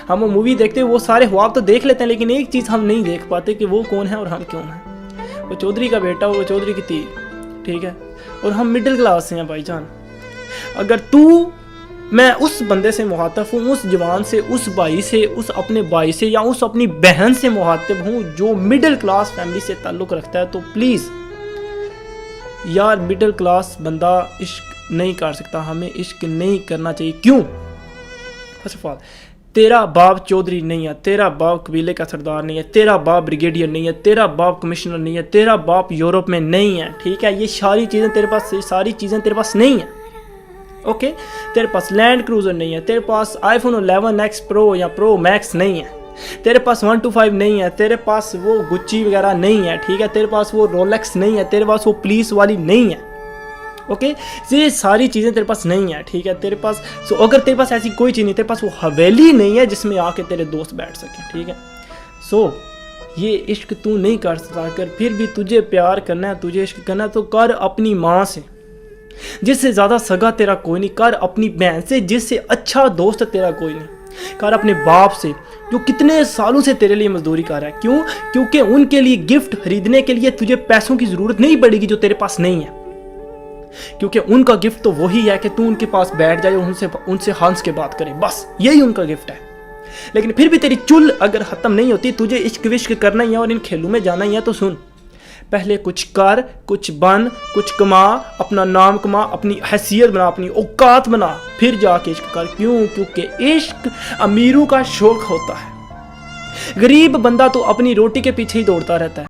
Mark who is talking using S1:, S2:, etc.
S1: हम वो मूवी देखते हैं, वो सारे ख्वाब तो देख लेते हैं, लेकिन एक चीज़ हम नहीं देख पाते कि वो कौन है और हम क्यों हैं। वो चौधरी का बेटा, वो चौधरी की ती, ठीक है, और हम मिडिल क्लास से हैं भाईजान। अगर तू, मैं उस बंदे से मुखातब हूँ, उस जवान से, उस भाई से, उस अपने भाई से या उस अपनी बहन से मुखातब हूँ जो मिडिल क्लास फैमिली से ताल्लुक़ रखता है, तो प्लीज़ यार मिडिल क्लास बंदा इश्क नहीं कर सकता, हमें इश्क नहीं करना चाहिए। क्यों? फर्स्ट ऑफ ऑल, तेरा बाप चौधरी नहीं है, तेरा बाप कबीले का सरदार नहीं है, तेरा बाप ब्रिगेडियर नहीं है, तेरा बाप कमिश्नर नहीं है, तेरा बाप यूरोप में नहीं है, ठीक है। ये सारी चीज़ें तेरे पास, सारी चीज़ें तेरे पास नहीं है, ओके। तेरे पास लैंड क्रूज़र नहीं है, तेरे पास iPhone 11X Pro या Pro Max नहीं है, तेरे पास 125 नहीं है, तेरे पास वो गुच्ची वगैरह नहीं है, ठीक है, तेरे पास वो रोलेक्स नहीं है, तेरे पास वो पुलिस वाली नहीं है, ओके। ये सारी चीज़ें तेरे पास नहीं है, ठीक है। तेरे पास अगर तेरे पास ऐसी कोई चीज़ नहीं, तेरे पास वो हवेली नहीं है जिसमें आके तेरे दोस्त बैठ सकें, ठीक है। ये इश्क तू नहीं कर सकता। अगर फिर भी तुझे प्यार करना है, तुझे इश्क करना है, तो कर अपनी माँ से, जिससे ज़्यादा सगा तेरा कोई नहीं। कर अपनी बहन से, जिससे अच्छा दोस्त तेरा कोई नहीं। कर अपने बाप से, जो कितने सालों से तेरे लिए मजदूरी कर रहा है। क्यों? क्योंकि उनके लिए गिफ्ट खरीदने के लिए तुझे पैसों की ज़रूरत नहीं पड़ेगी जो तेरे पास नहीं है, क्योंकि उनका गिफ्ट तो वही है कि तू उनके पास बैठ जाए, उनसे हंस के बात करे, बस यही उनका गिफ्ट है। लेकिन फिर भी तेरी चुल अगर ख़त्म नहीं होती, तुझे इश्क विश्क करना ही है और इन खेलों में जाना ही है, तो सुन, पहले कुछ कर, कुछ बन, कुछ कमा, अपना नाम कमा, अपनी हैसियत बना, अपनी औकात बना, फिर जाके इश्क कर। क्यों? क्योंकि इश्क अमीरों का शौक होता है, गरीब बंदा तो अपनी रोटी के पीछे ही दौड़ता रहता है।